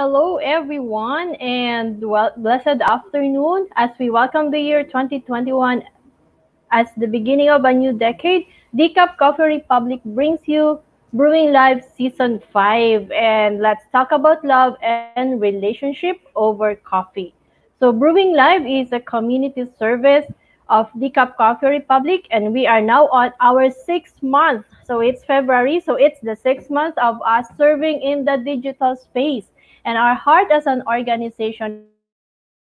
hello everyone, and blessed afternoon as we welcome the year 2021 as the beginning of a new decade. Decaf Coffee Republic brings you Brewing Live Season 5, and let's talk about love and relationship over coffee. So, Brewing Live is a community service of Decaf Coffee Republic, and we are now on our 6th month. So, it's February, so it's the 6th month of us serving in the digital space. And our heart as an organization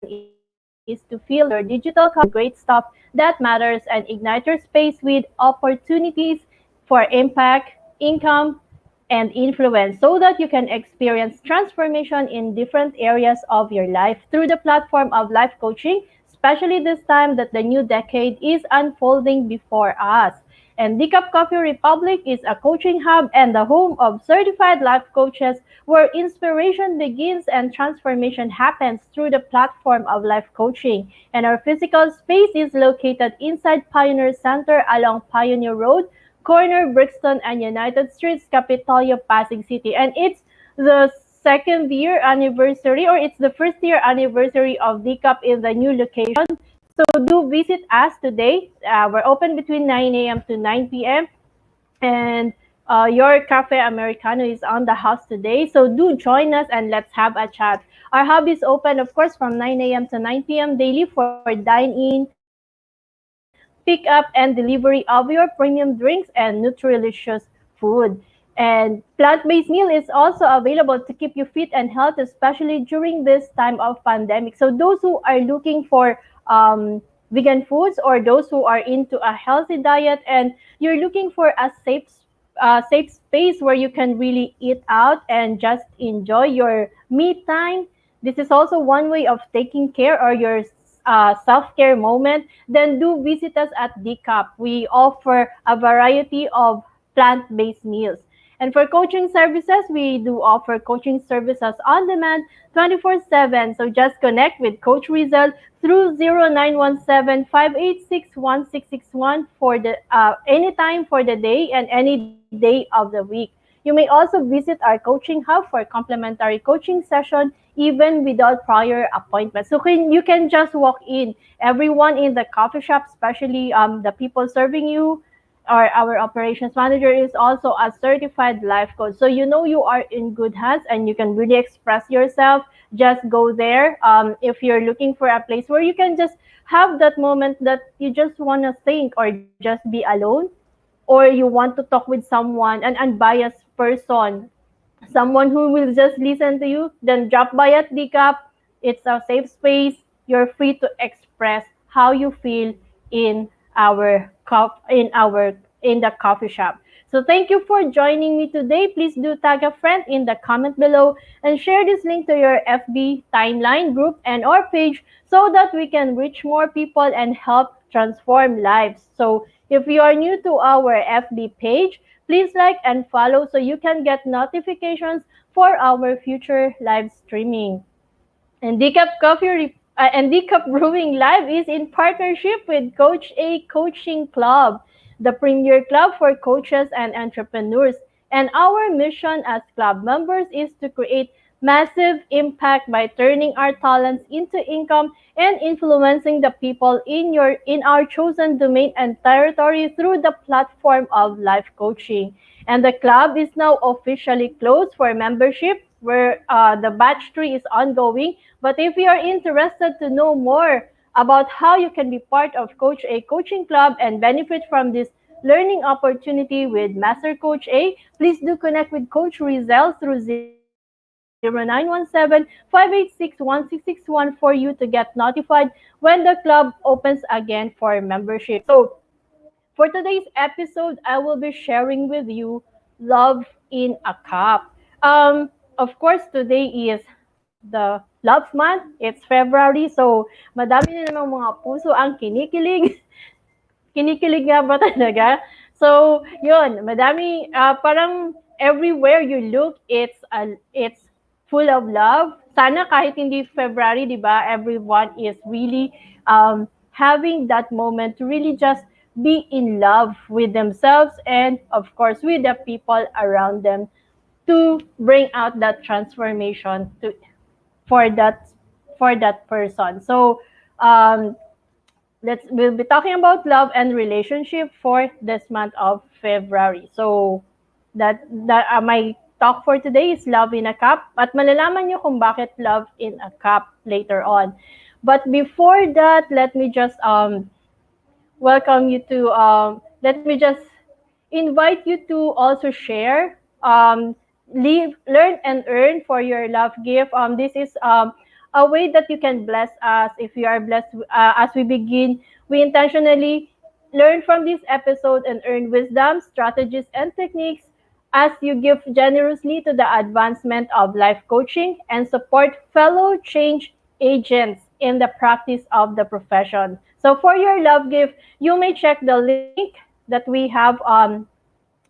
is to fill your digital cup with great stuff that matters and ignite your space with opportunities for impact, income, and influence so that you can experience transformation in different areas of your life through the platform of life coaching, especially this time that the new decade is unfolding before us. And Decaf Coffee Republic is a coaching hub and the home of certified life coaches where inspiration begins and transformation happens through the platform of life coaching. And our physical space is located inside Pioneer Center along Pioneer Road, corner Brixton and United Streets, Capitolia, Pasig City. And it's the second year anniversary, or it's the first year anniversary of DCAP in the new location. So do visit us today. We're open between 9 a.m. to 9 p.m. And your Cafe Americano is on the house today. So do join us and let's have a chat. Our hub is open, of course, from 9 a.m. to 9 p.m. daily for dine-in, pick-up, and delivery of your premium drinks and nutrilicious food. And plant-based meal is also available to keep you fit and healthy, especially during this time of pandemic. So those who are looking for vegan foods or those who are into a healthy diet and you're looking for a safe space where you can really eat out and just enjoy your me time, this is also one way of taking care or your self-care moment, then do visit us at DCAP. We offer a variety of plant-based meals. And for coaching services, we do offer coaching services on demand 24/7. So just connect with Coach Rizal through 0917-586-1661 for the anytime for the day and any day of the week. You may also visit our coaching hub for complimentary coaching session even without prior appointment. So you can just walk in. Everyone in the coffee shop, especially the people serving you, or our operations manager is also a certified life coach. So you know you are in good hands and you can really express yourself. Just go there. If you're looking for a place where you can just have that moment that you just want to think or just be alone, or you want to talk with someone, an unbiased person, someone who will just listen to you, then drop by at DCAP. It's a safe space. You're free to express how you feel in in the coffee shop. So thank you for joining me today. Please do tag a friend in the comment below and share this link to your FB timeline group and or page so that we can reach more people and help transform lives. So if you are new to our FB page, please like and follow so you can get notifications for our future live streaming. And Decaf Brewing Live is in partnership with Coach A Coaching Club, the premier club for coaches and entrepreneurs. And our mission as club members is to create massive impact by turning our talents into income and influencing the people in our chosen domain and territory through the platform of life coaching. And the club is now officially closed for membership where the batch 3 is ongoing. But if you are interested to know more about how you can be part of Coach A Coaching Club and benefit from this learning opportunity with Master Coach A, please do connect with Coach Rizal through 0917-586-1661 for you to get notified when the club opens again for membership. So for today's episode, I will be sharing with you love in a cup. Of course, today is the love month. It's February, so madami na namang mga puso ang kinikilig. Kinikilig nga ba talaga? So, yun, madami, parang everywhere you look, it's full of love. Sana kahit hindi February, di ba, everyone is really having that moment to really just be in love with themselves and, of course, with the people around them to bring out that transformation for that person. So um, we'll be talking about love and relationship for this month of February. So my talk for today is love in a cup, at malalaman nyo kung bakit love in a cup later on. But before that, let me just welcome you to let me just invite you to also share, leave, learn, and earn for your love gift. This is a way that you can bless us. If you are blessed, as we begin, we intentionally learn from this episode and earn wisdom, strategies, and techniques as you give generously to the advancement of life coaching and support fellow change agents in the practice of the profession. So for your love gift, you may check the link that we have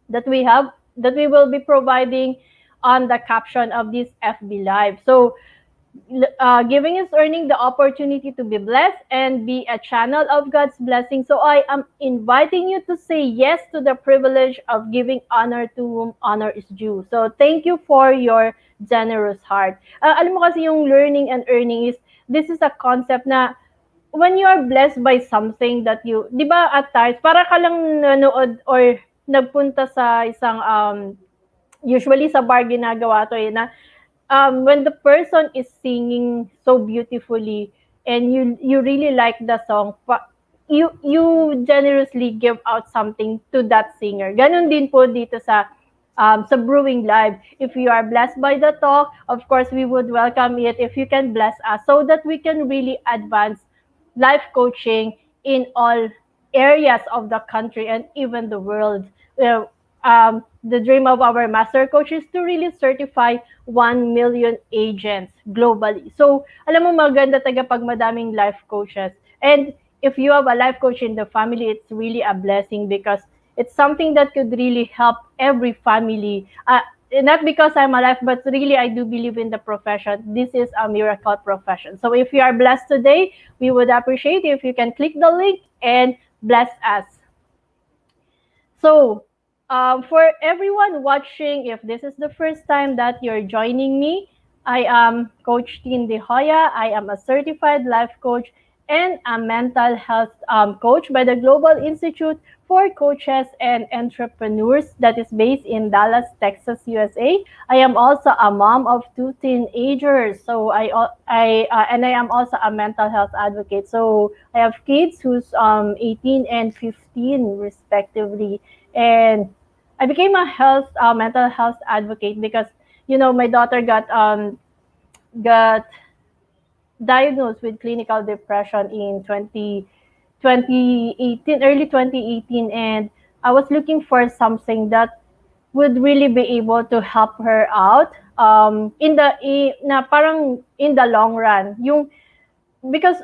that we have that we will be providing on the caption of this FB Live. So giving is earning the opportunity to be blessed and be a channel of God's blessing. So I am inviting you to say yes to the privilege of giving honor to whom honor is due. So thank you for your generous heart. Alam mo kasi yung learning and earning is, this is a concept na when you are blessed by something that you, di ba at times, para ka lang nanood or nagpunta sa isang, usually sa bar ginagawa to na when the person is singing so beautifully and you really like the song, you generously give out something to that singer. Ganon din po dito sa Brewing Live. If you are blessed by the talk, of course we would welcome it if you can bless us so that we can really advance life coaching in all areas of the country and even the world. The dream of our master coach is to really certify 1 million agents globally. So, alam mo, maganda taga pag madaming life coaches. And if you have a life coach in the family, it's really a blessing because it's something that could really help every family. Not because I'm alive, but really I do believe in the profession. This is a miracle profession. So if you are blessed today, we would appreciate if you can click the link and bless us. So for everyone watching, if this is the first time that you're joining me, I am Coach Tin Joya. I am a certified life coach and a mental health coach by the Global Institute for Coaches and Entrepreneurs that is based in Dallas, Texas, USA. I am also a mom of two teenagers. So and I am also a mental health advocate. So I have kids who's 18 and 15 respectively. And I became a mental health advocate because my daughter got diagnosed with clinical depression in 2018, early 2018, and I was looking for something that would really be able to help her out na parang in the long run. Because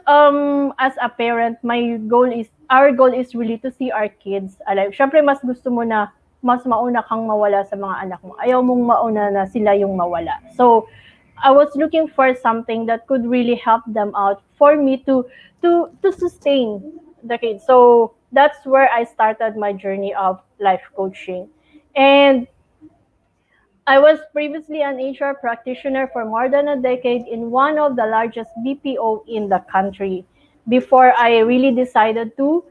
as a parent, our goal is really to see our kids alive. Syempre mas gusto mo na mas mauna kang mawala sa mga anak mo. Ayaw mong mauna na sila yung mawala. So I was looking for something that could really help them out for me to sustain the kids. So that's where I started my journey of life coaching. And I was previously an HR practitioner for more than a decade in one of the largest BPO in the country before I really decided to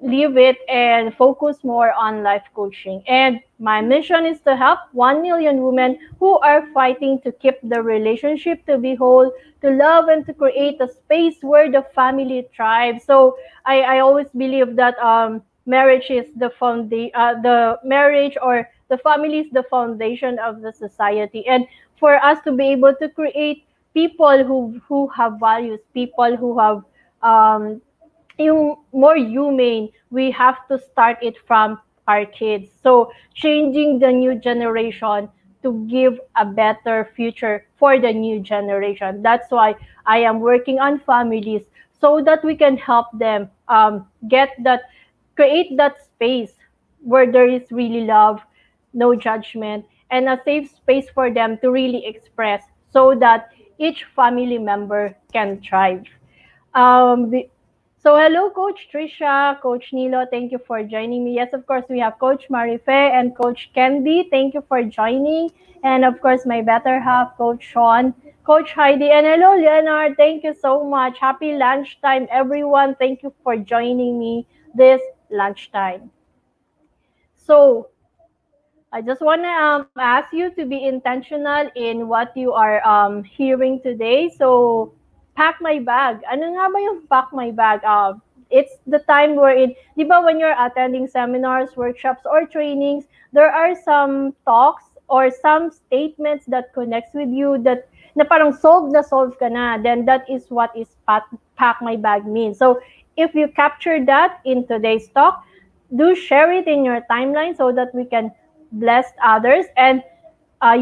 leave it and focus more on life coaching. And my mission is to help 1 million women who are fighting to keep the relationship, to be whole, to love, and to create a space where the family thrives. So I always believe that marriage is the marriage or the family is the foundation of the society. And for us to be able to create people who have values, people who have yung more humane, we have to start it from our kids. So changing the new generation to give a better future for the new generation. That's why I am working on families so that we can help them create that space where there is really love, no judgment, and a safe space for them to really express so that each family member can thrive. Um, So hello, Coach Trisha, Coach Nilo. Thank you for joining me. Yes, of course, we have Coach Marife and Coach Candy. Thank you for joining. And of course, my better half, Coach Sean, Coach Heidi, and hello, Leonard. Thank you so much. Happy lunchtime, everyone. Thank you for joining me this lunchtime. So I just want to ask you to be intentional in what you are hearing today. So, pack my bag. Ano nga ba yung pack my bag? It's the time wherein, di ba when you're attending seminars, workshops, or trainings, there are some talks or some statements that connects with you that na parang solve ka na. Then that is what is pack my bag means. So, if you capture that in today's talk, do share it in your timeline so that we can bless others and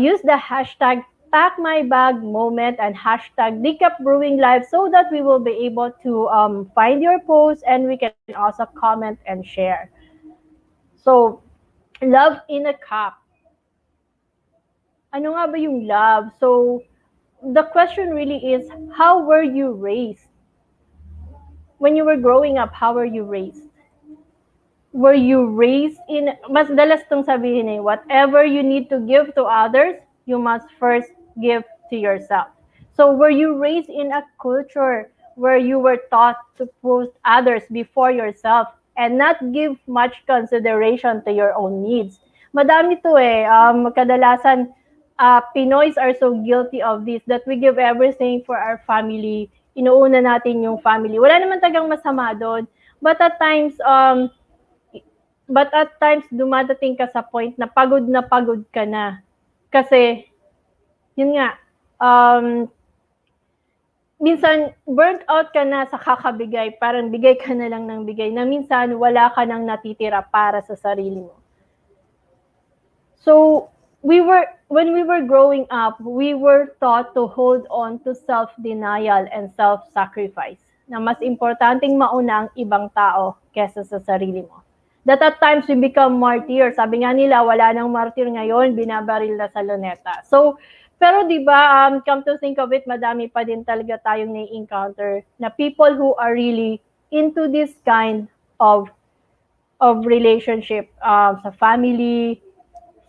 use the hashtag pack my bag moment and hashtag decap brewing live so that we will be able to find your post and we can also comment and share. So, love in a cup. Ano nga ba yung love? So, the question really is, how were you raised? When you were growing up, how were you raised? Were you raised in, mas dalas tong sabihin whatever you need to give to others, you must first give to yourself. So were you raised in a culture where you were taught to put others before yourself and not give much consideration to your own needs? Madami to kadalasan, Pinoys are so guilty of this that we give everything for our family. Inuuna natin yung family. Wala naman tagang masama doon. But at times, dumadating ka sa point na pagod ka na. Kasi, yun nga, minsan, burnt out ka na sa kakabigay. Parang bigay ka na lang ng bigay. Na minsan, wala ka nang natitira para sa sarili mo. So, when we were growing up, we were taught to hold on to self-denial and self-sacrifice. Na mas importanteng mauna ang ibang tao kesa sa sarili mo. That at times we become martyrs. Sabi nga nila, wala nang martyr ngayon, binabaril na sa luneta. So, pero di ba, come to think of it, madami pa din talaga tayong na-encounter na people who are really into this kind of relationship sa family,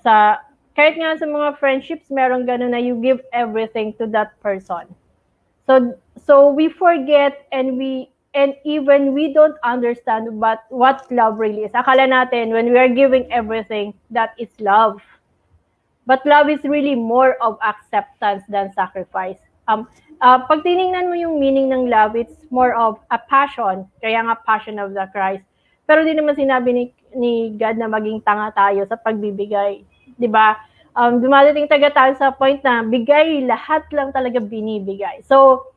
kahit nga sa mga friendships, merong gano'n na you give everything to that person. So we forget and even we don't understand what love really is. Akala natin when we are giving everything, that is love. But love is really more of acceptance than sacrifice. Pag tinignan mo yung meaning ng love, it's more of a passion. Kaya nga passion of the Christ. Pero di naman sinabi ni God na maging tanga tayo sa pagbibigay. Diba? Dumadating taga tayo sa point na bigay, lahat lang talaga binibigay. So,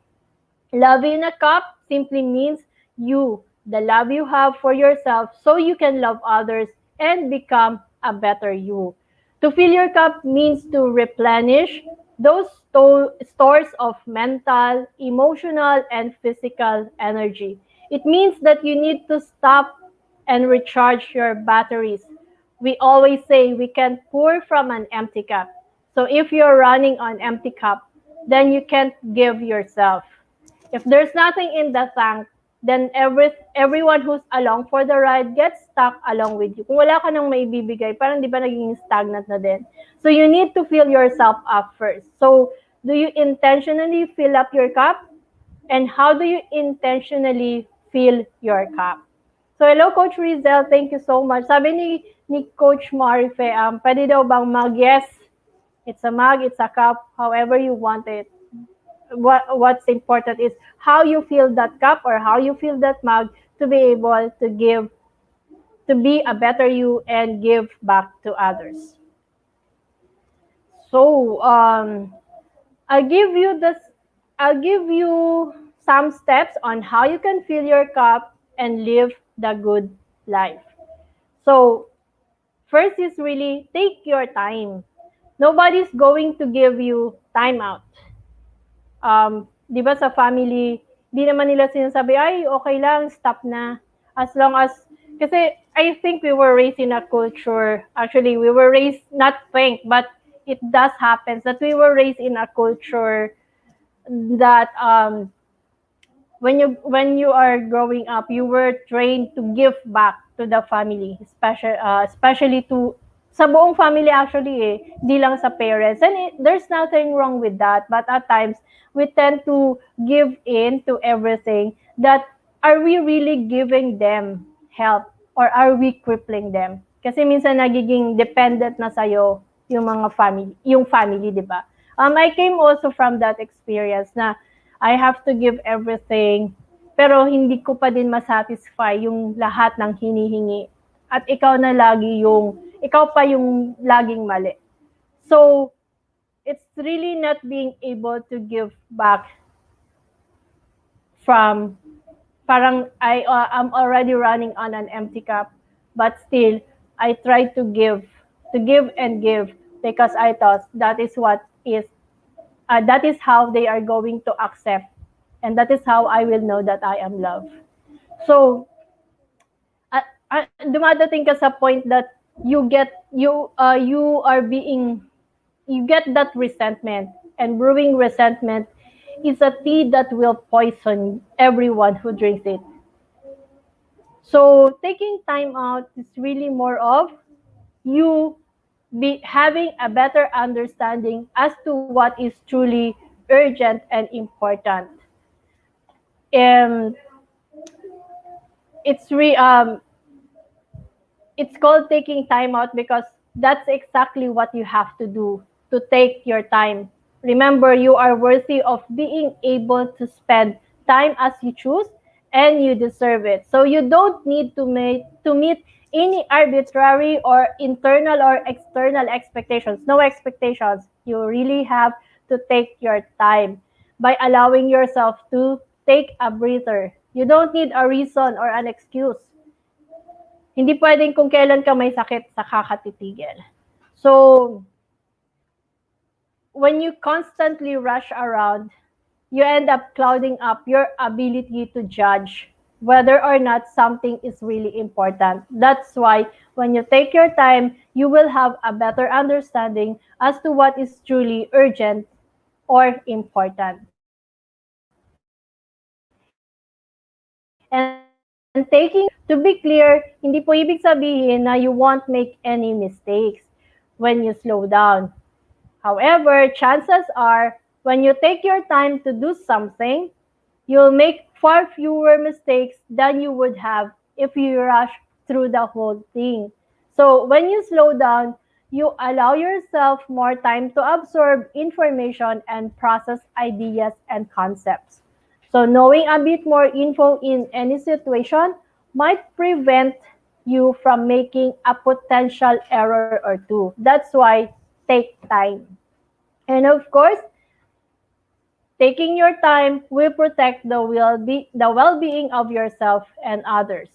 love in a cup simply means the love you have for yourself so you can love others and become a better you. To fill your cup means to replenish those stores of mental, emotional, and physical energy. It means that you need to stop and recharge your batteries. We always say we can pour from an empty cup. So if you're running on empty cup, then you can't give yourself. If there's nothing in the tank, then everyone who's along for the ride gets stuck along with you. Kung wala ka nang maibibigay, parang di ba naging stagnant na din? So you need to fill yourself up first. So do you intentionally fill up your cup? And how do you intentionally fill your cup? So hello, Coach Rizel. Thank you so much. Sabi ni Coach Marife, pwede daw bang mag? Yes, it's a mug, it's a cup, however you want it. What's important is how you fill that cup or how you fill that mug to be able to give, to be a better you and give back to others. So I'll give you some steps on how you can fill your cup and live the good life. So first is really take your time. Nobody's going to give you time out. Di ba sa family, di naman nila sinasabi, ay, okay lang, stop na. As long as, kasi I think we were raised in a culture, actually, we were raised, not think, but it does happen that we were raised in a culture that when you are growing up, you were trained to give back to the family, especially to sa buong family actually di lang sa parents. And there's nothing wrong with that, but at times we tend to give in to everything. That are we really giving them help or are we crippling them? Kasi minsan nagiging dependent na sa'yo yung family, di ba? I came also from that experience na I have to give everything, pero hindi ko pa din masatisfy yung lahat ng hinihingi. At ikaw pa yung laging mali. So, it's really not being able to give back from, parang I'm already running on an empty cup, but still, I try to give and give, because I thought that is how they are going to accept, and that is how I will know that I am loved. So dumadating ka sa point that you get that resentment, and brewing resentment is a tea that will poison everyone who drinks it. So taking time out is really more of you be having a better understanding as to what is truly urgent and important. And it's it's called taking time out because that's exactly what you have to do, to take your time. Remember, you are worthy of being able to spend time as you choose, and you deserve it. So you don't need to meet any arbitrary or internal or external expectations. No expectations. You really have to take your time by allowing yourself to take a breather. You don't need a reason or an excuse. Hindi pwedeng kung kailan ka may sakit saka ka titigil. So, when you constantly rush around, you end up clouding up your ability to judge whether or not something is really important. That's why when you take your time, you will have a better understanding as to what is truly urgent or important. And taking, to be clear, hindi po ibig sabihin na you won't make any mistakes when you slow down. However, chances are, when you take your time to do something, you'll make far fewer mistakes than you would have if you rush through the whole thing. So when you slow down, you allow yourself more time to absorb information and process ideas and concepts. So knowing a bit more info in any situation might prevent you from making a potential error or two. That's why take time. And of course, taking your time will protect the well-being of yourself and others.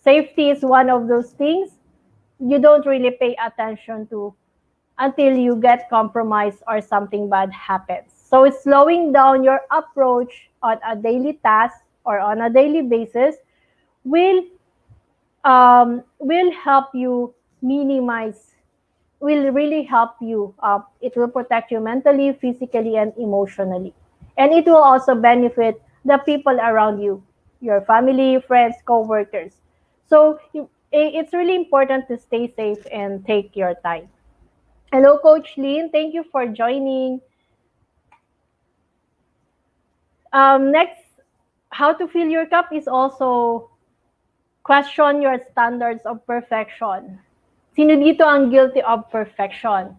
Safety is one of those things you don't really pay attention to until you get compromised or something bad happens. So slowing down your approach on a daily task or on a daily basis will help you minimize, will really help you. It will protect you mentally, physically, and emotionally. And it will also benefit the people around you, your family, friends, co-workers. So it's really important to stay safe and take your time. Hello, Coach Lynn. Thank you for joining. Next, how to fill your cup is also question your standards of perfection. Sino dito ang guilty of perfection?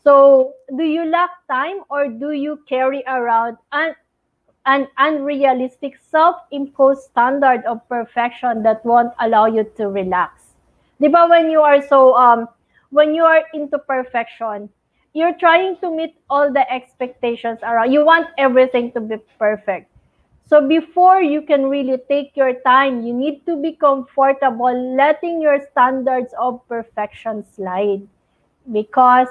So, do you lack time or do you carry around an unrealistic self-imposed standard of perfection that won't allow you to relax? Di ba when you are into perfection, you're trying to meet all the expectations around. You want everything to be perfect. So before you can really take your time, you need to be comfortable letting your standards of perfection slide. Because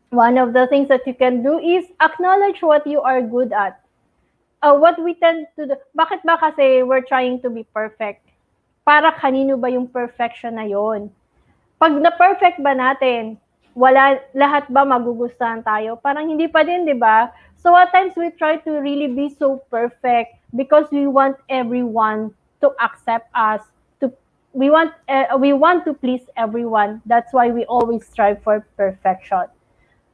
one of the things that you can do is acknowledge what you are good at. What we tend to do, bakit ba kasi we're trying to be perfect? Para kanino ba yung perfection na yon? Pag na-perfect ba natin, lahat ba magugustuhan tayo? Parang hindi pa din, di ba? So at times we try to really be so perfect because we want everyone to accept us. To we want to please everyone. That's why we always strive for perfection.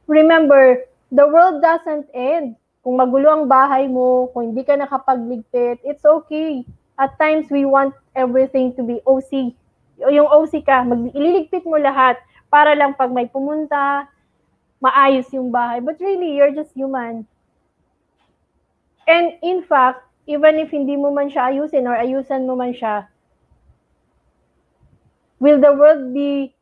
Remember, the world doesn't end. Kung magulo ang bahay mo, kung hindi ka nakapagligpit, it's okay. At times, we want everything to be OC. Yung OC ka, ililigpit mo lahat para lang pag may pumunta, maayos yung bahay. But really, you're just human. And in fact, even if hindi mo man siya ayusin or ayusan mo man siya, will the world be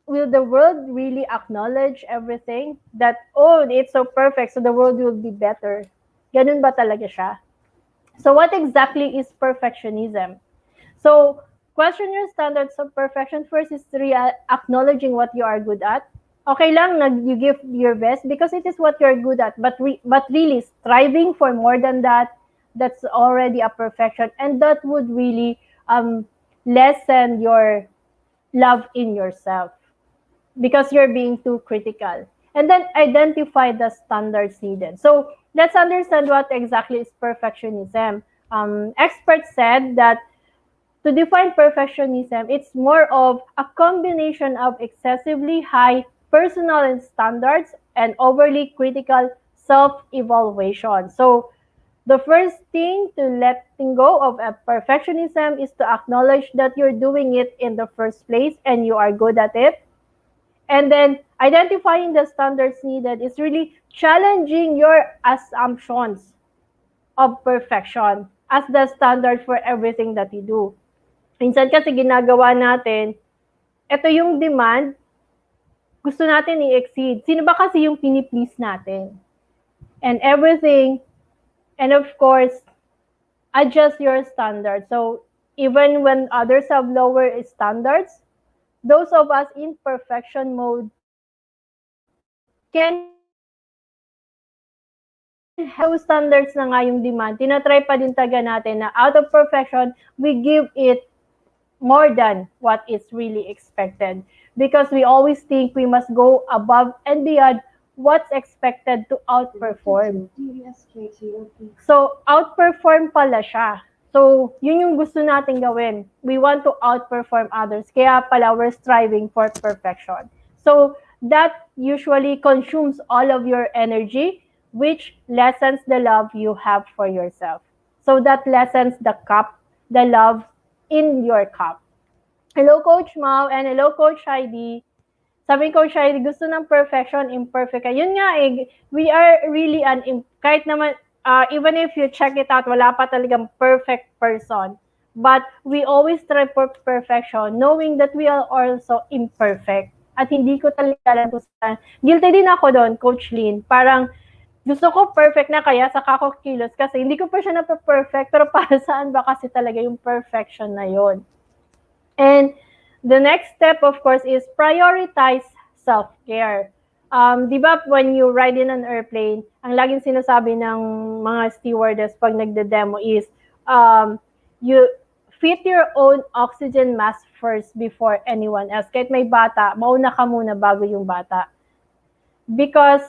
will the world really acknowledge everything that, oh, it's so perfect, so the world will be better? Ganun ba talaga siya? So what exactly is perfectionism? So question your standards of perfection. First is acknowledging what you are good at. Okay lang, you give your best because it is what you're good at, but really striving for more than that, that's already a perfection, and that would really lessen your love in yourself because you're being too critical. And then identify the standards needed. So let's understand what exactly is perfectionism. Experts said that to define perfectionism, it's more of a combination of excessively high personal standards and overly critical self-evaluation. So the first thing to letting go of a perfectionism is to acknowledge that you're doing it in the first place and you are good at it. And then identifying the standards needed is really challenging your assumptions of perfection as the standard for everything that you do. Minsan kasi ginagawa natin, ito yung demand, gusto natin i-exceed. Sino ba kasi yung piniplease natin? And everything, and of course, adjust your standards. So even when others have lower standards, those of us in perfection mode can have standards na nga yung demand. Tinatry pa din taga natin na out of perfection, we give it more than what is really expected. Because we always think we must go above and beyond what's expected to outperform. So, outperform pala siya. So, yun yung gusto natin gawin. We want to outperform others. Kaya pala, we're striving for perfection. So, that usually consumes all of your energy, which lessens the love you have for yourself. So, that lessens the cup, the love in your cup. Hello, Coach Mau, and hello, Coach Heidi. Sabi ko, Coach Heidi, gusto ng perfection, imperfect. Yun nga eh, we are really kahit naman, even if you check it out, wala pa talagang perfect person. But we always strive for perfection, knowing that we are also imperfect. At hindi ko talaga alam kung saan. Guilty din ako doon, Coach Lynn. Parang, gusto ko perfect na kaya sa kako kilos kasi hindi ko pa siya na-perfect, pero para saan ba kasi talaga yung perfection na yon? And the next step, of course, is prioritize self-care. Di ba, when you ride in an airplane, ang laging sinasabi ng mga stewardess pag nagde-demo is, you fit your own oxygen mask first before anyone else. Kahit may bata, mauna ka muna bago yung bata. Because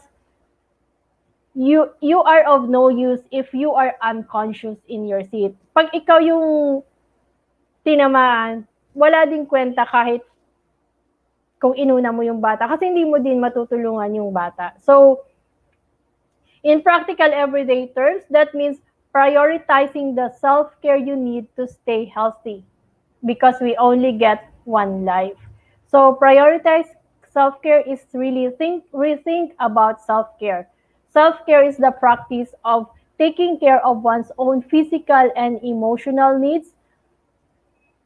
you are of no use if you are unconscious in your seat. Pag ikaw yung tinamaan, wala din kwenta kahit kung inuna mo yung bata kasi hindi mo din matutulungan yung bata. So, in practical everyday terms, that means prioritizing the self-care you need to stay healthy because we only get one life. So, prioritize self-care is really rethink about self-care. Self-care is the practice of taking care of one's own physical and emotional needs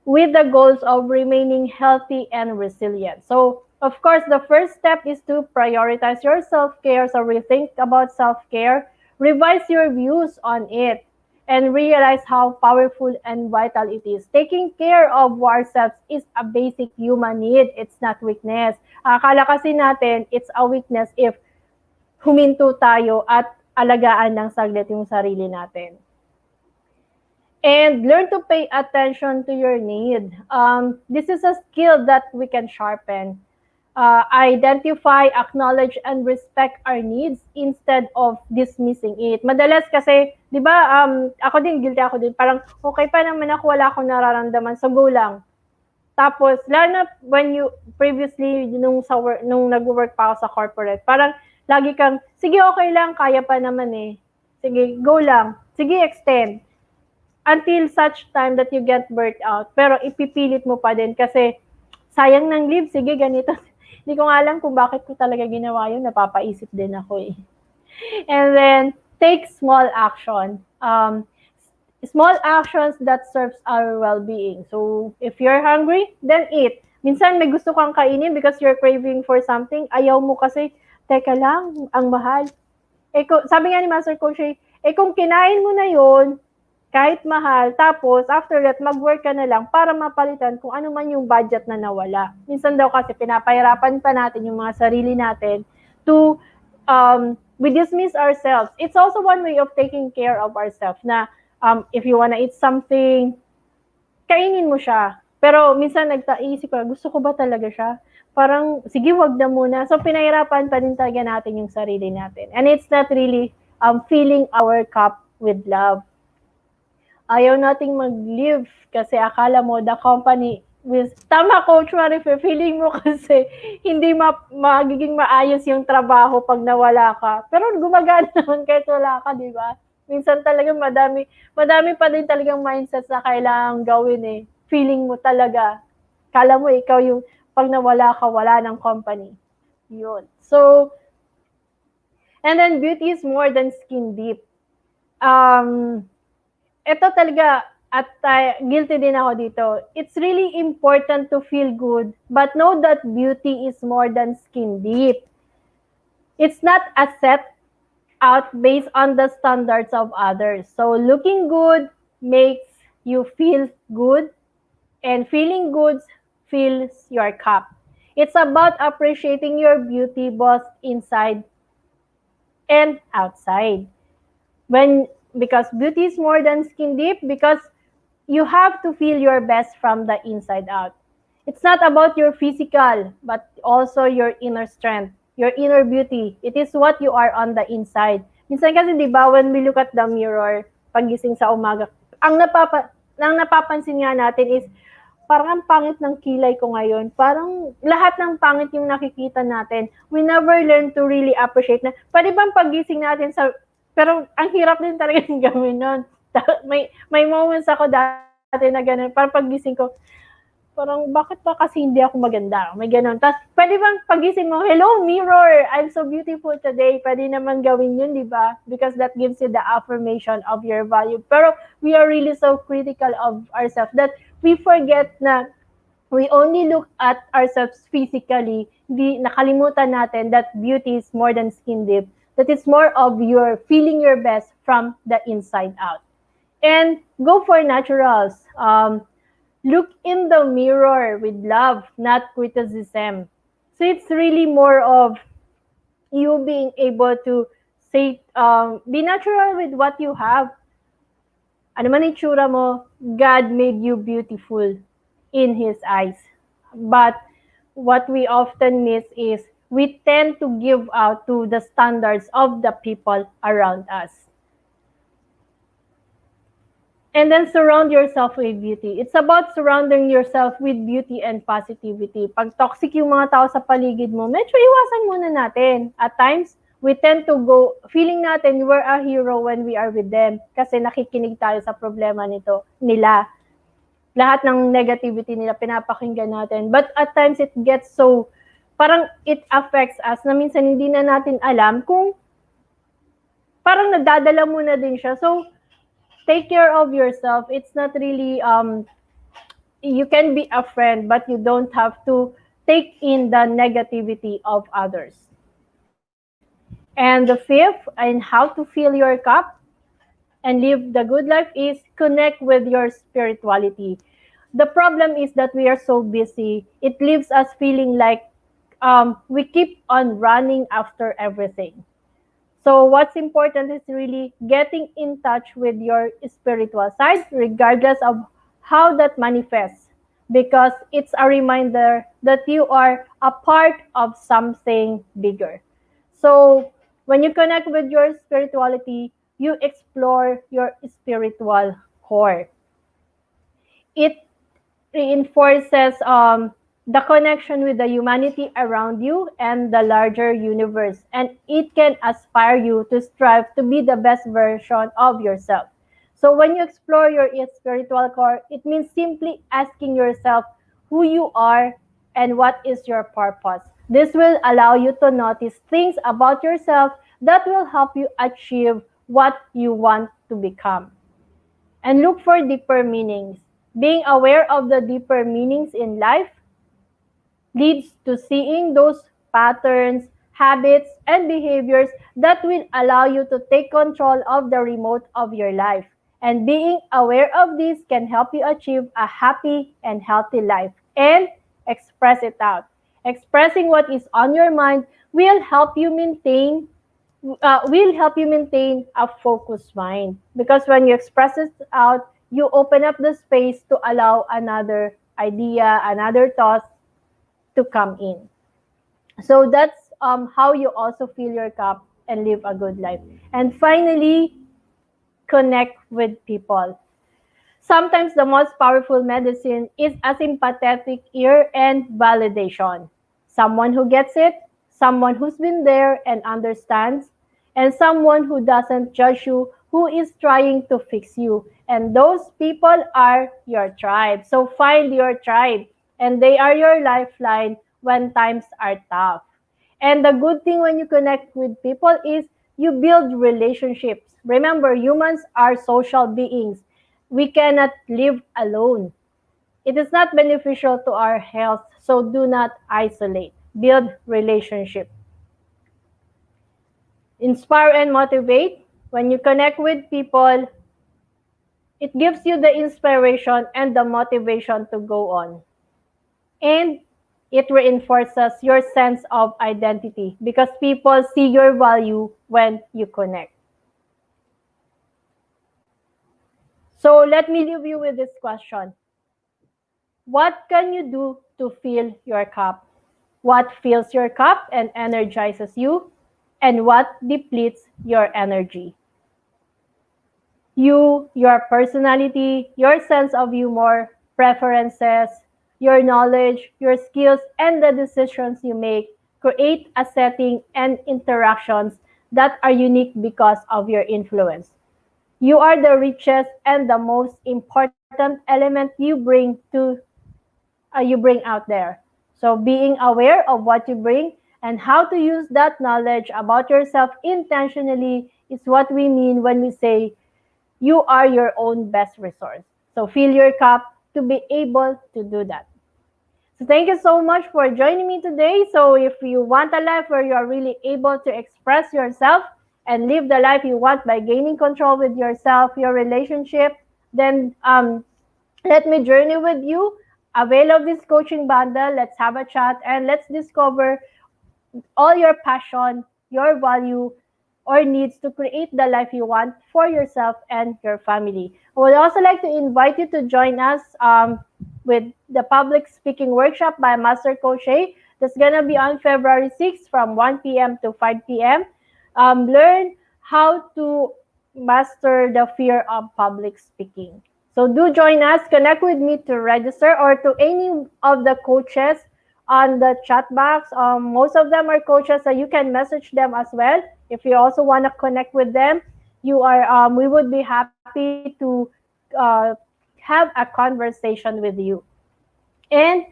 with the goals of remaining healthy and resilient. So, of course, the first step is to prioritize your self-care. So, rethink about self-care, revise your views on it, and realize how powerful and vital it is. Taking care of ourselves is a basic human need. It's not weakness. Akala kasi natin, it's a weakness if huminto tayo at alagaan ng saglit yung sarili natin. And learn to pay attention to your need. This is a skill that we can sharpen. identify, acknowledge, and respect our needs instead of dismissing it. Madalas kasi, di ba, ako din, guilty ako din, parang, okay pa naman ako, wala akong nararamdaman, so go lang. Tapos, lalo na when you, previously, nung nag-work pa ako sa corporate, parang, lagi kang, sige, okay lang, kaya pa naman eh. Sige, go lang. Sige, extend. Until such time that you get burnt out. Pero ipipilit mo pa din kasi sayang ng leave, sige ganito. Hindi ko nga alam kung bakit ko talaga ginawa yun, napapaisip din ako eh. And then, take small action. Small actions that serves our well-being. So, if you're hungry, then eat. Minsan may gusto kang kainin because you're craving for something, ayaw mo kasi, teka lang, ang mahal. Sabi nga ni Master Coach, kung kinain mo na yun, kahit mahal, tapos after that, mag-work ka na lang para mapalitan kung ano man yung budget na nawala. Minsan daw kasi pinapahirapan pa natin yung mga sarili natin to, we dismiss ourselves. It's also one way of taking care of ourselves na if you wanna eat something, kainin mo siya. Pero minsan nagtaisip ko, gusto ko ba talaga siya? Parang, sige, wag na muna. So, pinahirapan pa din talaga natin yung sarili natin. And it's not really filling our cup with love. Ayaw nating mag-live kasi akala mo the company with, tama Coach Marife, feeling mo kasi hindi magiging maayos yung trabaho pag nawala ka. Pero gumagana naman kahit wala ka, di ba? Minsan talaga madami pa din talagang mindset na kailangang gawin eh. Feeling mo talaga, kala mo ikaw yung pag nawala ka, wala ng company. Yun. So, and then beauty is more than skin deep. Ito talaga, at guilty din ako dito. It's really important to feel good, but know that beauty is more than skin deep. It's not a set out based on the standards of others. So looking good makes you feel good, and feeling good fills your cup. It's about appreciating your beauty both inside and outside. Because beauty is more than skin deep, because you have to feel your best from the inside out. It's not about your physical, but also your inner strength, your inner beauty. It is what you are on the inside. Minsan kasi, di ba, when we look at the mirror, pagising sa umaga, ang napapansin nga natin is, parang ang pangit ng kilay ko ngayon. Parang lahat ng pangit yung nakikita natin. We never learn to really appreciate na, pwede bang pagising natin sa, pero ang hirap din talaga yung gawin nun. May moments ako dati na gano'n, parang pagising ko, parang bakit ba kasi hindi ako maganda? May gano'n. Tapos, pwede bang pagising mo, hello mirror, I'm so beautiful today. Pwede naman gawin yun, di ba? Because that gives you the affirmation of your value. Pero we are really so critical of ourselves that we forget na we only look at ourselves physically. Nakalimutan natin that beauty is more than skin deep. That is more of your feeling your best from the inside out. And go for naturals. Look in the mirror with love, not criticism. So it's really more of you being able to say, be natural with what you have. Ano man itsura mo, God made you beautiful in His eyes. But what we often miss is we tend to give out to the standards of the people around us. And then surround yourself with beauty. It's about surrounding yourself with beauty and positivity. Pag toxic yung mga tao sa paligid mo, medyo iwasan muna natin. At times, we tend to go, feeling natin we're a hero when we are with them kasi nakikinig tayo sa problema nila. Lahat ng negativity nila pinapakinggan natin. But at times, it gets so, parang it affects us na minsan hindi na natin alam kung parang nadadala mo na din siya. So, take care of yourself. It's not really, you can be a friend, but you don't have to take in the negativity of others. And the fifth, and how to fill your cup and live the good life, is connect with your spirituality. The problem is that we are so busy. It leaves us feeling like we keep on running after everything. So what's important is really getting in touch with your spiritual side, regardless of how that manifests. because it's a reminder that you are a part of something bigger. So when you connect with your spirituality, you explore your spiritual core. It reinforces the connection with the humanity around you and the larger universe. And it can aspire you to strive to be the best version of yourself. So when you explore your spiritual core, it means simply asking yourself who you are and what is your purpose. This will allow you to notice things about yourself that will help you achieve what you want to become. And look for deeper meanings. Being aware of the deeper meanings in life leads to seeing those patterns, habits, and behaviors that will allow you to take control of the remote of your life. And being aware of this can help you achieve a happy and healthy life and express it out. Expressing what is on your mind will help you maintain a focused mind, because when you express it out, you open up the space to allow another idea, another thought to come in. So that's how you also fill your cup and live a good life. And finally, connect with people. Sometimes the most powerful medicine is a sympathetic ear and validation. Someone who gets it, someone who's been there and understands, and someone who doesn't judge you, who is trying to fix you. And those people are your tribe. So find your tribe, and they are your lifeline when times are tough. And the good thing when you connect with people is you build relationships. Remember, humans are social beings. We cannot live alone. It is not beneficial to our health, so do not isolate. Build relationship. Inspire and motivate. When you connect with people, it gives you the inspiration and the motivation to go on. And it reinforces your sense of identity because people see your value when you connect. So let me leave you with this question. What can you do to fill your cup? What fills your cup and energizes you? And what depletes your energy? You, your personality, your sense of humor, preferences, your knowledge, your skills, and the decisions you make create a setting and interactions that are unique because of your influence. You are the richest and the most important element you bring out there. So being aware of what you bring and how to use that knowledge about yourself intentionally is what we mean when we say you are your own best resource. So fill your cup to be able to do that. So thank you so much for joining me today. So if you want a life where you are really able to express yourself and live the life you want by gaining control with yourself, your relationship, then let me journey with you. Avail of this coaching bundle. Let's have a chat and let's discover all your passion, your value, or needs to create the life you want for yourself and your family. I would also like to invite you to join us with the public speaking workshop by Master Coach A. That's going to be on February 6th from 1 p.m. to 5 p.m. Learn how to master the fear of public speaking. So do join us, connect with me to register or to any of the coaches on the chat box. Most of them are coaches, so you can message them as well. If you also want to connect with them, we would be happy to have a conversation with you. And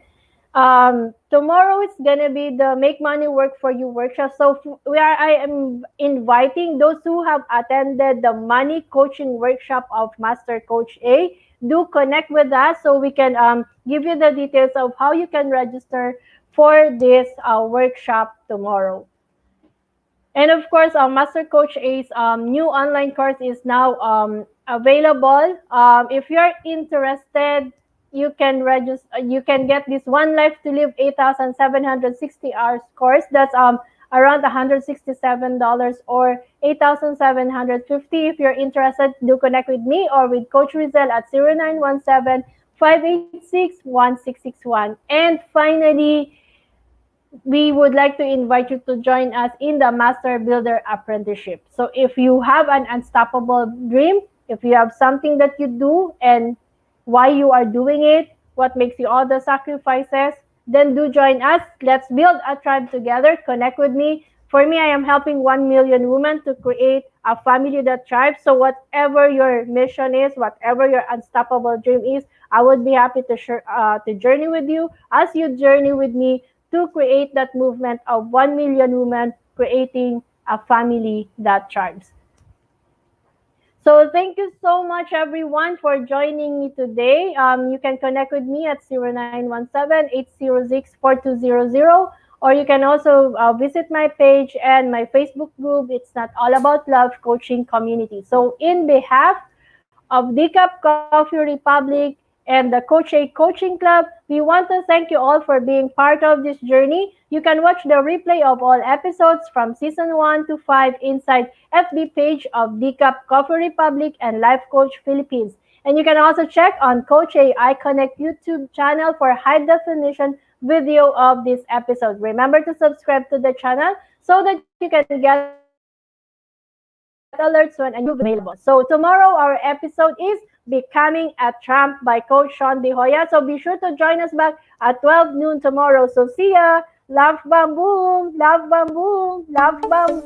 tomorrow it's gonna be the Make Money Work for You workshop. So I am inviting those who have attended the money coaching workshop of Master Coach A. Do connect with us so we can give you the details of how you can register for this workshop tomorrow. And of course, Master Coach A's new online course is now available. If you're interested, you can register. You can get this One Life to Live 8,760 hours course. That's around $167 or 8,750. If you're interested, do connect with me or with Coach Rizel at 0917 586-1661. And finally, we would like to invite you to join us in the Master Builder Apprenticeship. So if you have an unstoppable dream, if you have something that you do and why you are doing it, what makes you all the sacrifices, then do join us. Let's build a tribe together. Connect with me. For me, I am helping 1 million women to create a family that thrives. So whatever your mission is, whatever your unstoppable dream is, I would be happy to journey with you as you journey with me to create that movement of 1 million women creating a family that thrives. So thank you so much, everyone, for joining me today. You can connect with me at 0917-806-4200, or you can also visit my page and my Facebook group. It's Not All About Love Coaching Community. So in behalf of Decaf Coffee Republic and the Coach A Coaching Club, we want to thank you all for being part of this journey. You can watch the replay of all episodes from season 1 to 5 inside FB page of Decaf Coffee Republic and Life Coach Philippines. And you can also check on Coach A I Connect YouTube channel for high definition video of this episode. Remember to subscribe to the channel so that you can get alerts when a new video is available. So tomorrow our episode is Becoming a Tramp by Coach Sean De Hoya. So be sure to join us back at 12 noon tomorrow. So see ya. Love bam boom, love bam boom, love bam.